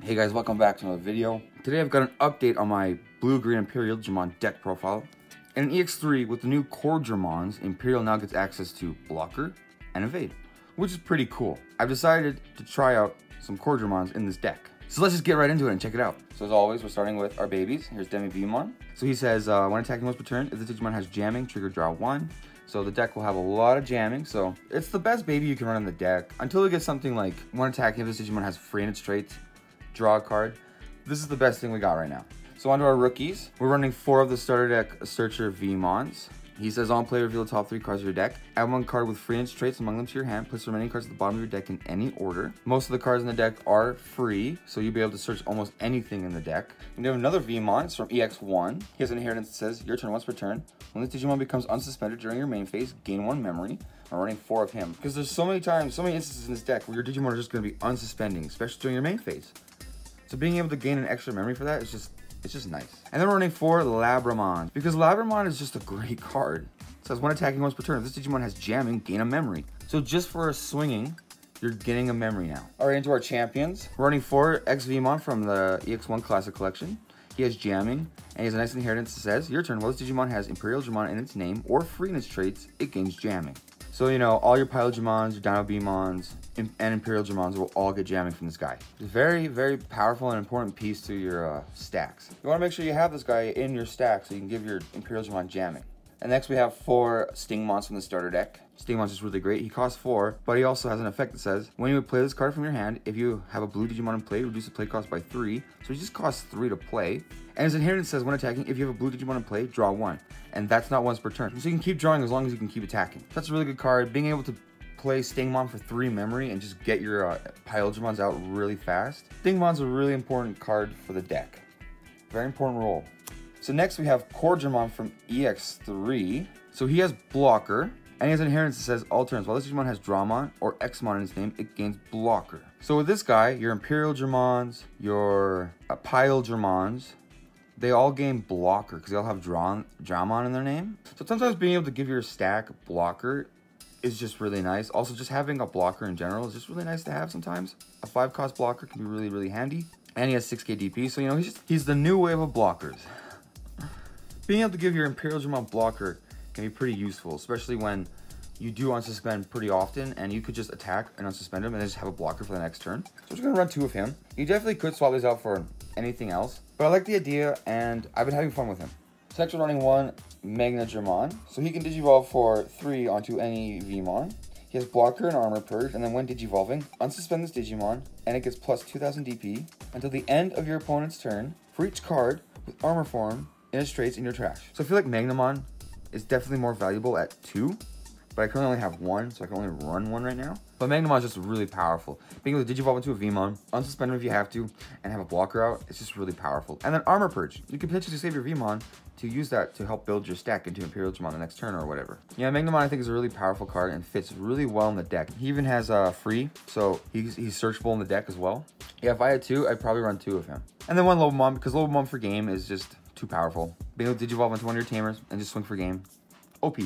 Hey guys, welcome back to another video. Today I've got an update on my blue-green Imperialdramon deck profile. In an EX3 with the new core Dramons, Imperial now gets access to Blocker and Evade, which is pretty cool. I've decided to try out some core Dramons in this deck. So let's just get right into it and check it out. So as always, we're starting with our babies. Here's Digimon. So he says, when attacking once per turn, if the Digimon has jamming, trigger draw 1. So the deck will have a lot of jamming, so it's the best baby you can run in the deck. Until we get something like, when attacking, if this Digimon has free in its traits, draw a card. This is the best thing we got right now. So onto our rookies. We're running 4 of the starter deck Searcher Vmons. He says on play, reveal the top 3 cards of your deck. Add 1 card with free in its traits among them to your hand. Place the remaining cards at the bottom of your deck in any order. Most of the cards in the deck are free, so you'll be able to search almost anything in the deck. And we have another Vmon. It's from EX1. He has an inheritance that says, your turn once per turn. When this Digimon becomes unsuspended during your main phase, gain 1 memory. I'm running 4 of him. Because there's so many instances in this deck where your Digimon are just going to be unsuspending, especially during your main phase. So being able to gain an extra memory for that is just nice. And then we're running 4 Labramon, because Labramon is just a great card. It says when attacking once per turn, if this Digimon has jamming, gain a memory. So just for a swinging, you're getting a memory now. Alright, into our champions. We're running 4 XVmon from the EX1 Classic Collection. He has jamming, and he has a nice inheritance that says, your turn, while this Digimon has Imperialdramon in its name or free in its traits, it gains jamming. So, you know, all your Pilodramons, your Dinobemons, and Imperialdramons will all get jamming from this guy. It's a very, very powerful and important piece to your stacks. You want to make sure you have this guy in your stack so you can give your Imperialdramon jamming. And next we have 4 Stingmons from the starter deck. Stingmon's is really great. He costs 4, but he also has an effect that says, when you would play this card from your hand, if you have a blue Digimon in play, reduce the play cost by 3. So he just costs 3 to play. And his inheritance says, when attacking, if you have a blue Digimon in play, draw 1. And that's not once per turn. So you can keep drawing as long as you can keep attacking. That's a really good card. Being able to play Stingmon for 3 memory and just get your Pilodramons out really fast. Stingmon's a really important card for the deck. Very important role. So next we have Core Dramon from EX3. So he has Blocker, and he has an inheritance that says all turns, while this Digimon has Dramon or Xmon in its name, it gains Blocker. So with this guy, your Imperialdramons, your Pilodramons, they all gain Blocker because they all have Dramon in their name. So sometimes being able to give your stack Blocker is just really nice. Also, just having a blocker in general is just really nice to have sometimes. A 5-cost blocker can be really, really handy. And he has 6k DP, so you know, he's the new wave of blockers. Being able to give your Imperialdramon blocker can be pretty useful, especially when you do unsuspend pretty often and you could just attack and unsuspend him and then just have a blocker for the next turn. So we're just gonna run 2 of him. You definitely could swap these out for anything else, but I like the idea and I've been having fun with him. So next we're running 1 Magnadramon. So he can Digivolve for 3 onto any Vmon. He has Blocker and Armor Purge, and then when Digivolving, unsuspend this Digimon, and it gets plus 2000 DP until the end of your opponent's turn for each card with Armor Form in its traits in your trash. So I feel like Magnamon is definitely more valuable at 2, but I currently only have 1, so I can only run 1 right now. But Magnamon is just really powerful. Being able to Digivolve into a Vmon, unsuspend him if you have to, and have a blocker out, it's just really powerful. And then Armor Purge. You can potentially save your Vmon to use that to help build your stack into Imperialdramon the next turn or whatever. Yeah, Magnamon I think is a really powerful card and fits really well in the deck. He even has free, so he's searchable in the deck as well. Yeah, if I had 2, I'd probably run 2 of him. And then 1 Lobomon, because Lobomon for game is just too powerful. Being able to Digivolve into one of your Tamers and just swing for game. OP.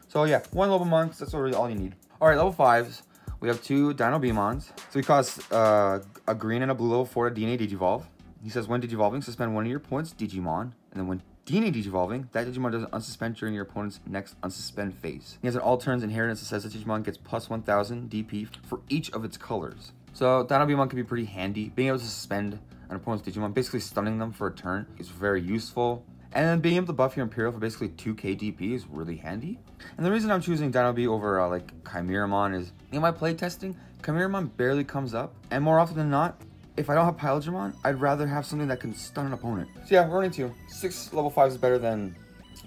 So yeah, 1 Lobomon, because that's really all you need. Alright, level 5s. We have 2 Dinobemons. So he costs a green and a blue level 4 to DNA Digivolve. He says when Digivolving, suspend one of your opponent's Digimon. And then when DNA Digivolving, that Digimon doesn't unsuspend during your opponent's next unsuspend phase. He has an all turns inheritance that says that Digimon gets plus 1000 DP for each of its colors. So Dinobemon can be pretty handy. Being able to suspend an opponent's Digimon, basically stunning them for a turn, is very useful. And then being able to buff your Imperial for basically 2k DP is really handy. And the reason I'm choosing Dinobe over like Chimeramon is, in my playtesting, Chimeramon barely comes up. And more often than not, if I don't have Pilodramon, I'd rather have something that can stun an opponent. So yeah, we're running 2. 6 level 5s is better than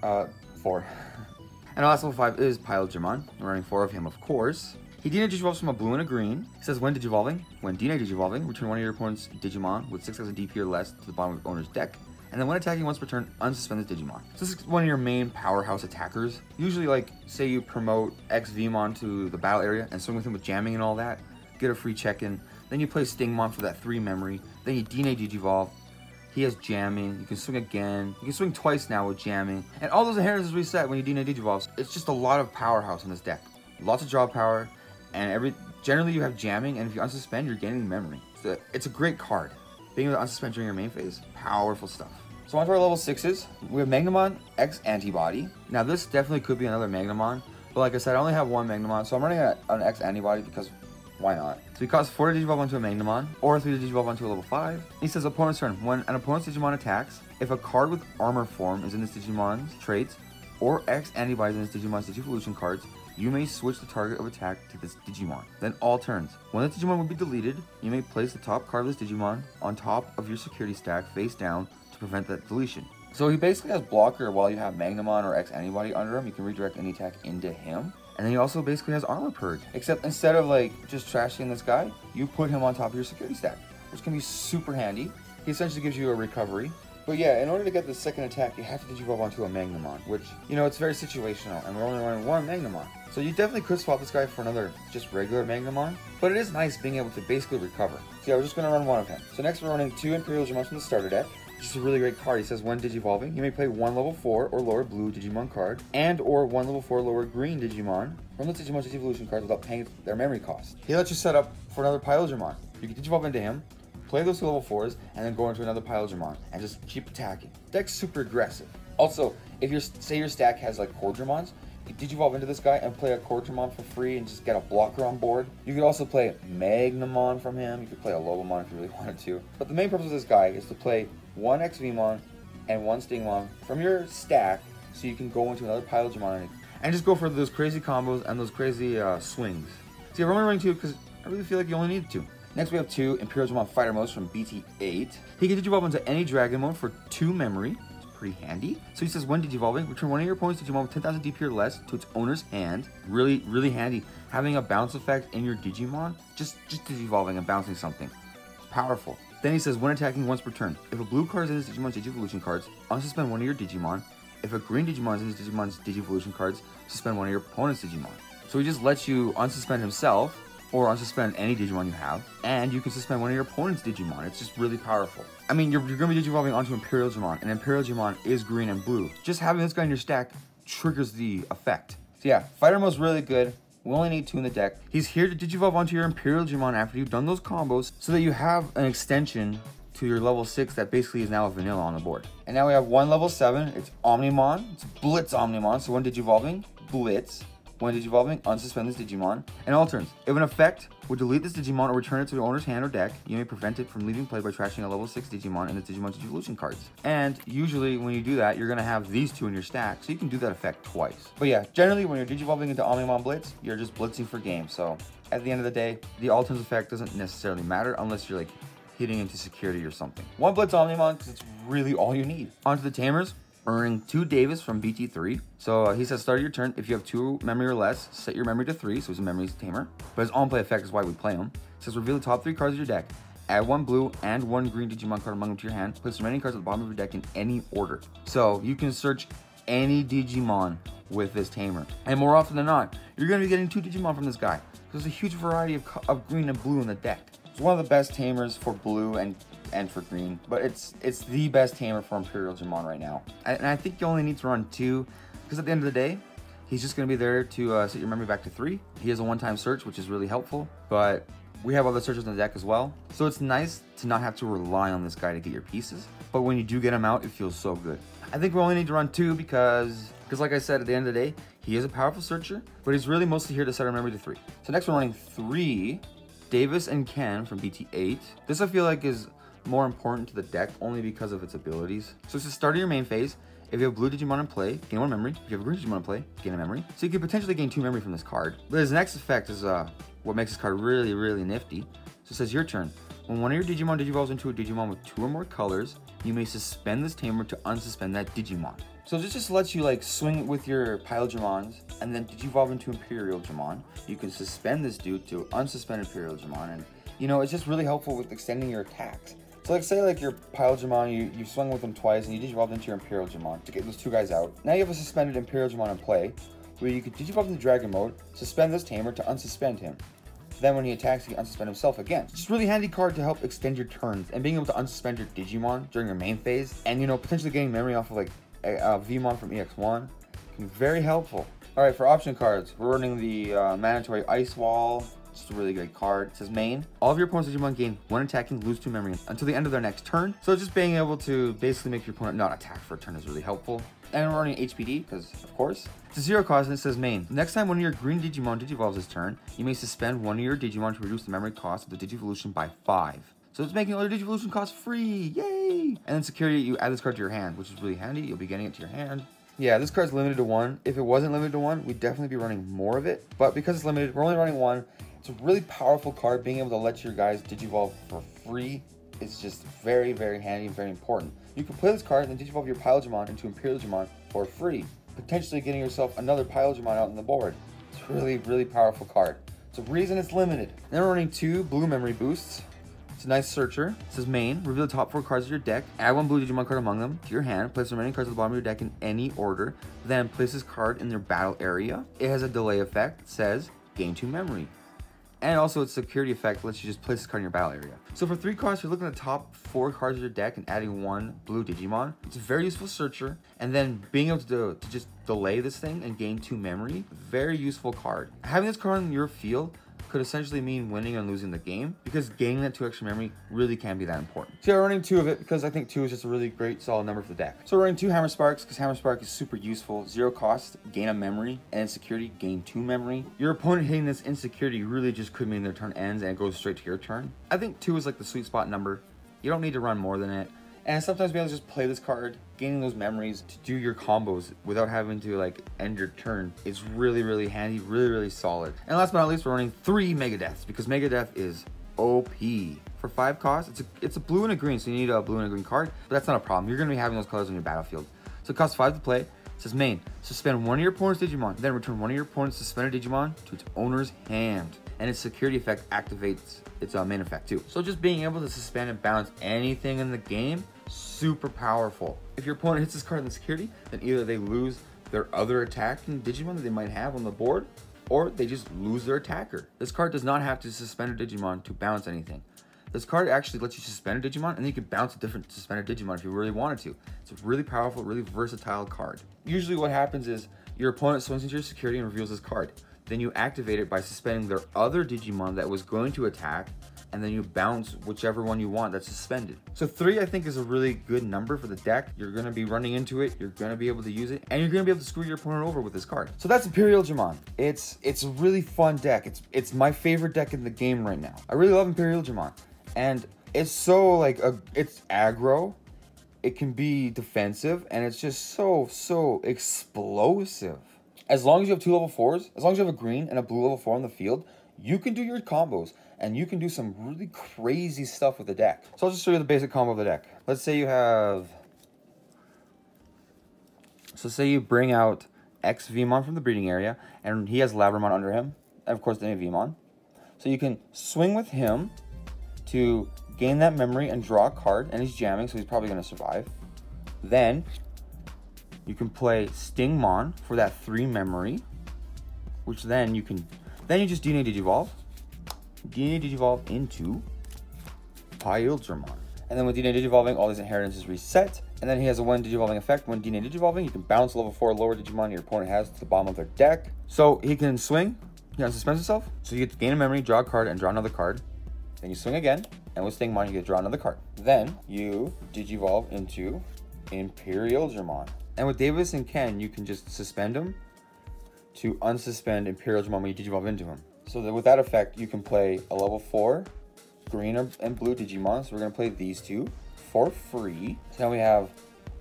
4. And our last level 5 is Pilodramon. We're running 4 of him, of course. He DNA Digivolves from a blue and a green. He says when Digivolving, when DNA Digivolving, return one of your opponent's Digimon with 6000 DP or less to the bottom of the owner's deck. And then when attacking once per turn, unsuspend this Digimon. So this is one of your main powerhouse attackers. Usually, like, say you promote XVmon to the battle area and swing with him with jamming and all that, get a free check-in. Then you play Stingmon for that 3 memory. Then you DNA Digivolve. He has jamming. You can swing again. You can swing twice now with jamming. And all those inheritances reset when you DNA Digivolve. It's just a lot of powerhouse in this deck. Lots of draw power. And generally you have jamming. And if you unsuspend, you're gaining memory. So it's a great card. being able to unsuspend during your main phase, powerful stuff. So on to our level 6s, we have Magnamon X Antibody. Now this definitely could be another Magnamon, but like I said, I only have one Magnamon, so I'm running an X Antibody because why not? So he costs 4 to Digivolve onto a Magnamon, or 3 to Digivolve onto a level 5. He says opponent's turn. When an opponent's Digimon attacks, if a card with armor form is in this Digimon's traits, or X Antibodies in this Digimon's Digivolution cards, you may switch the target of attack to this Digimon. Then all turns. When the Digimon will be deleted, you may place the top card of this Digimon on top of your security stack face down to prevent that deletion. So he basically has blocker while you have Magnamon or X Antibody under him. You can redirect any attack into him. And then he also basically has armor purge. Except instead of like just trashing this guy, you put him on top of your security stack, which can be super handy. He essentially gives you a recovery. But yeah, in order to get the second attack, you have to Digivolve onto a Magnamon, which, you know, it's very situational, and we're only running one Magnamon. So you definitely could swap this guy for another just regular Magnamon, but it is nice being able to basically recover. So yeah, we're just going to run one of him. So next we're running 2 Imperialdramon from the starter deck. Just a really great card. He says when Digivolving, you may play 1 level 4 or lower blue Digimon card, and or 1 level 4 lower green Digimon from the Digimon's Digivolution cards without paying their memory cost. He lets you set up for another Imperialdramon. You can Digivolve into him, play those 2 level 4s, and then go into another Imperialdramon, and just keep attacking. Deck's super aggressive. Also, if your stack has like Cordramons, you Digivolve into this guy and play a Cordramon for free and just get a blocker on board. You could also play Magnamon from him. You could play a Lobomon if you really wanted to. But the main purpose of this guy is to play 1 XVmon and 1 Stingmon from your stack so you can go into another Imperialdramon and just go for those crazy combos and those crazy swings. See, I'm only running 2 because I really feel like you only need 2. Next we have 2 Imperialdramon Fighter Modes from BT8. He can Digivolve into any Dragon mode for 2 memory. It's pretty handy. So he says when Digivolving, return one of your opponent's Digimon with 10,000 DP or less to its owner's hand. Really, really handy. Having a bounce effect in your Digimon, just Digivolving and bouncing something. It's powerful. Then he says when attacking once per turn. If a blue card is in his Digimon's Digivolution cards, unsuspend one of your Digimon. If a green Digimon is in his Digimon's Digivolution cards, suspend one of your opponent's Digimon. So he just lets you unsuspend himself, or unsuspend any Digimon you have, and you can suspend one of your opponent's Digimon. It's just really powerful. I mean, you're going to be Digivolving onto Imperialdramon, and Imperialdramon is green and blue. Just having this guy in your stack triggers the effect. So yeah, Fighter Mode's really good. We only need 2 in the deck. He's here to Digivolve onto your Imperialdramon after you've done those combos, so that you have an extension to your level 6 that basically is now a vanilla on the board. And now we have 1 level 7. It's Omnimon. It's Blitz Omnimon. So when Digivolving, Blitz. When Digivolving, unsuspend this Digimon, and all turns. If an effect would delete this Digimon or return it to the owner's hand or deck, you may prevent it from leaving play by trashing a level 6 Digimon in the Digimon's Digivolution cards. And usually when you do that, you're going to have these 2 in your stack, so you can do that effect twice. But yeah, generally when you're Digivolving into Omnimon Blitz, you're just blitzing for game. So at the end of the day, the all turns effect doesn't necessarily matter unless you're like hitting into security or something. 1 Blitz Omnimon, because it's really all you need. On to the Tamers. Earning 2 Davis from BT3. So he says start your turn. If you have 2 memory or less, set your memory to 3. So he's a memory tamer. But his on-play effect is why we play him. It says reveal the top 3 cards of your deck. Add 1 blue and 1 green Digimon card among them to your hand. Place the remaining cards at the bottom of your deck in any order. So you can search any Digimon with this tamer. And more often than not, you're going to be getting 2 Digimon from this guy. There's a huge variety of green and blue in the deck. It's one of the best tamers for blue and for green, but it's the best tamer for Imperialdramon right now. And I think you only need to run 2, because at the end of the day, he's just going to be there to set your memory back to 3. He has a one-time search, which is really helpful, but we have other searches in the deck as well. So it's nice to not have to rely on this guy to get your pieces, but when you do get him out, it feels so good. I think we only need to run 2 because like I said, at the end of the day, he is a powerful searcher, but he's really mostly here to set our memory to 3. So next we're running 3 Davis and Ken from BT8. This I feel like is more important to the deck only because of its abilities. So it's the start of your main phase. If you have blue Digimon in play, gain 1 memory. If you have a green Digimon in play, gain a memory. So you could potentially gain 2 memory from this card. But his next effect is what makes this card really, really nifty. So it says your turn. When one of your Digimon digivolves into a Digimon with 2 or more colors, you may suspend this tamer to unsuspend that Digimon. So this just lets you like swing with your Imperialdramons and then digivolve into Imperialdramon. You can suspend this dude to unsuspend Imperialdramon, and you know, it's just really helpful with extending your attacks. So like say like your Imperialdramon, you swung with them twice and you digivolved into your Imperialdramon to get those 2 guys out. Now you have a suspended Imperialdramon in play, where you could digivolve into Dragon mode, suspend this tamer to unsuspend him. Then when he attacks, he can unsuspend himself again. It's just a really handy card to help extend your turns and being able to unsuspend your Digimon during your main phase, and you know, potentially getting memory off of like a Vmon from EX1 can be very helpful. Alright, for option cards, we're running the mandatory Ice Wall, Just a really great card. It says main. All of your opponent's Digimon gain 1 attacking, lose 2 memory until the end of their next turn. So just being able to basically make your opponent not attack for a turn is really helpful. And we're running HPD because, of course, it's a 0 cost and it says main. Next time one of your green Digimon Digivolves this turn, you may suspend one of your Digimon to reduce the memory cost of the Digivolution by 5. So it's making all your Digivolution costs free. Yay! And then security, you add this card to your hand, which is really handy. You'll be getting it to your hand. Yeah, this card's limited to 1. If it wasn't limited to 1, we'd definitely be running more of it. But because it's limited, we're only running 1. It's a really powerful card. Being able to let your guys Digivolve for free is just very, very handy and very important. You can play this card and then Digivolve your Imperialdramon into Imperialdramon for free, potentially getting yourself another Imperialdramon out on the board. It's a really, really powerful card. It's a reason it's limited. Then we're running 2 blue memory boosts. It's a nice searcher. It says main, reveal the top 4 cards of your deck, add 1 blue Digimon card among them to your hand, place the remaining cards at the bottom of your deck in any order, then place this card in their battle area. It has a delay effect. It says gain 2 memory. And also its security effect lets you just place this card in your battle area. So for 3 costs, you're looking at the top 4 cards of your deck and adding 1 blue Digimon. It's a very useful searcher. And then being able to just delay this thing and gain 2 memory, very useful card. Having this card on your field could essentially mean winning and losing the game, because gaining that 2 extra memory really can be that important. So yeah, we're running 2 of it because I think 2 is just a really great solid number for the deck. So we're running 2 Hammer Sparks because Hammer Spark is super useful. 0 cost, gain a memory, and insecurity, gain 2 memory. Your opponent hitting this insecurity really just could mean their turn ends and it goes straight to your turn. I think 2 is like the sweet spot number. You don't need to run more than it. And sometimes be able to just play this card, gaining those memories to do your combos without having to like end your turn. It's really, really handy, really, really solid. And last but not least, we're running 3 Mega Deaths because Mega Death is OP. For 5 costs, it's a blue and a green, so you need a blue and a green card, but that's not a problem. You're gonna be having those colors on your battlefield. So it costs 5 to play. It says main, suspend one of your opponent's Digimon, then return one of your opponent's suspended Digimon to its owner's hand. And its security effect activates its main effect too. So just being able to suspend and balance anything in the game, super powerful. If your opponent hits this card in the security, then either they lose their other attacking Digimon that they might have on the board, or they just lose their attacker. This card does not have to suspend a Digimon to bounce anything. This card actually lets you suspend a Digimon, and then you can bounce a different suspended Digimon if you really wanted to. It's a really powerful, really versatile card. Usually what happens is your opponent swings into your security and reveals this card. Then you activate it by suspending their other Digimon that was going to attack, and then you bounce whichever one you want that's suspended. So 3, I think, is a really good number for the deck. You're going to be running into it, you're going to be able to use it, and you're going to be able to screw your opponent over with this card. So that's Imperialdramon. It's a really fun deck. It's my favorite deck in the game right now. I really love Imperialdramon. And it's so like, it's aggro, it can be defensive, and it's just so explosive. As long as you have 2 level 4s, as long as you have a green and a blue level 4 on the field, you can do your combos, and you can do some really crazy stuff with the deck. So I'll just show you the basic combo of the deck. Let's say you have... So say you bring out X Vmon from the breeding area, and he has Labramon under him, and of course the Vmon. So you can swing with him to gain that memory and draw a card, and he's jamming, so he's probably going to survive. Then you can play Stingmon for that 3 memory, which then you just DNA Digivolve. DNA Digivolve into Imperialdramon. And then with DNA Digivolving, all these inheritances reset. And then he has a 1 Digivolving effect. When DNA Digivolving, you can bounce level 4 lower Digimon your opponent has to the bottom of their deck. So he can swing, he unsuspends himself. So you get to gain a memory, draw a card, and draw another card. Then you swing again, and with Stingmon, you get to draw another card. Then you Digivolve into Imperialdramon. And with Davis and Ken, you can just suspend him to unsuspend Imperialdramon when you Digivolve into him. So that with that effect, you can play a level 4 green and blue Digimon. So we're going to play these 2 for free. So now we have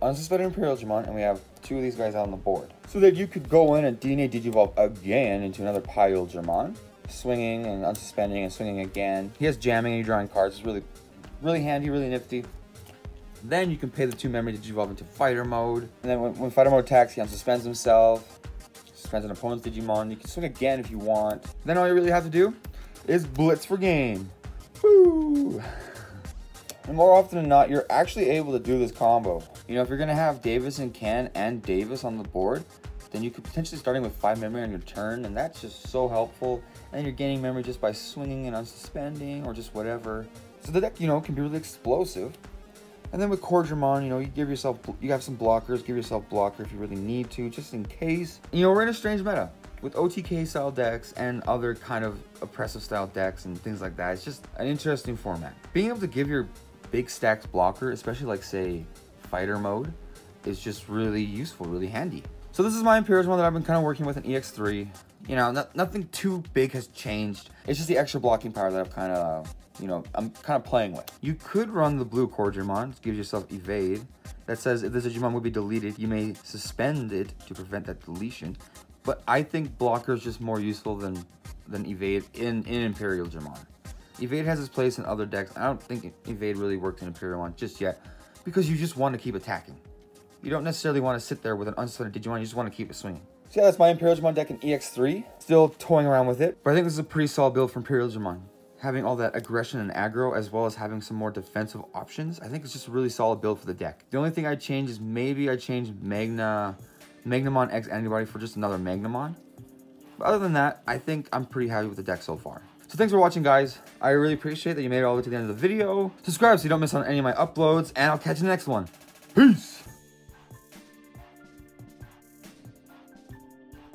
unsuspended Imperialdramon, and we have 2 of these guys out on the board. So that you could go in and DNA Digivolve again into another Imperialdramon, swinging and unsuspending and swinging again. He has jamming and you're drawing cards. It's really handy, really nifty. Then you can pay the 2 memory to Digivolve into fighter mode. And then when fighter mode attacks, he unsuspends himself. Suspends an opponent's Digimon. You can swing again if you want. Then all you really have to do is blitz for game. Woo! And more often than not, you're actually able to do this combo. You know, if you're going to have Davis and Ken and Davis on the board, then you could potentially starting with 5 memory on your turn, and that's just so helpful. And you're gaining memory just by swinging and unsuspending or just whatever. So the deck, you know, can be really explosive. And then with Cordramon, you know, you have some blockers, give yourself blocker if you really need to, just in case. You know, we're in a strange meta. with OTK style decks and other kind of oppressive style decks and things like that, it's just an interesting format. Being able to give your big stacks blocker, especially like say fighter mode, is just really useful, really handy. So this is my Imperialdramon that I've been kind of working with in EX3. You know, nothing too big has changed. It's just the extra blocking power that I've kind of, you know, I'm kind of playing with. You could run the blue Digimon, gives yourself evade. That says if this Digimon would be deleted, you may suspend it to prevent that deletion. But I think blocker is just more useful than evade in Imperialdramon. Evade has its place in other decks. I don't think evade really works in Imperialdramon just yet, because you just want to keep attacking. You don't necessarily want to sit there with an unsuspended Digimon, you just want to keep it swinging. So yeah, that's my Imperialdramon deck in EX3. Still toying around with it, but I think this is a pretty solid build for Imperialdramon. Having all that aggression and aggro, as well as having some more defensive options, I think it's just a really solid build for the deck. The only thing I change is maybe I change Magnamon X Antibody for just another Magnamon. But other than that, I think I'm pretty happy with the deck so far. So thanks for watching, guys. I really appreciate that you made it all the way to the end of the video. Subscribe so you don't miss on any of my uploads, and I'll catch you in the next one. Peace!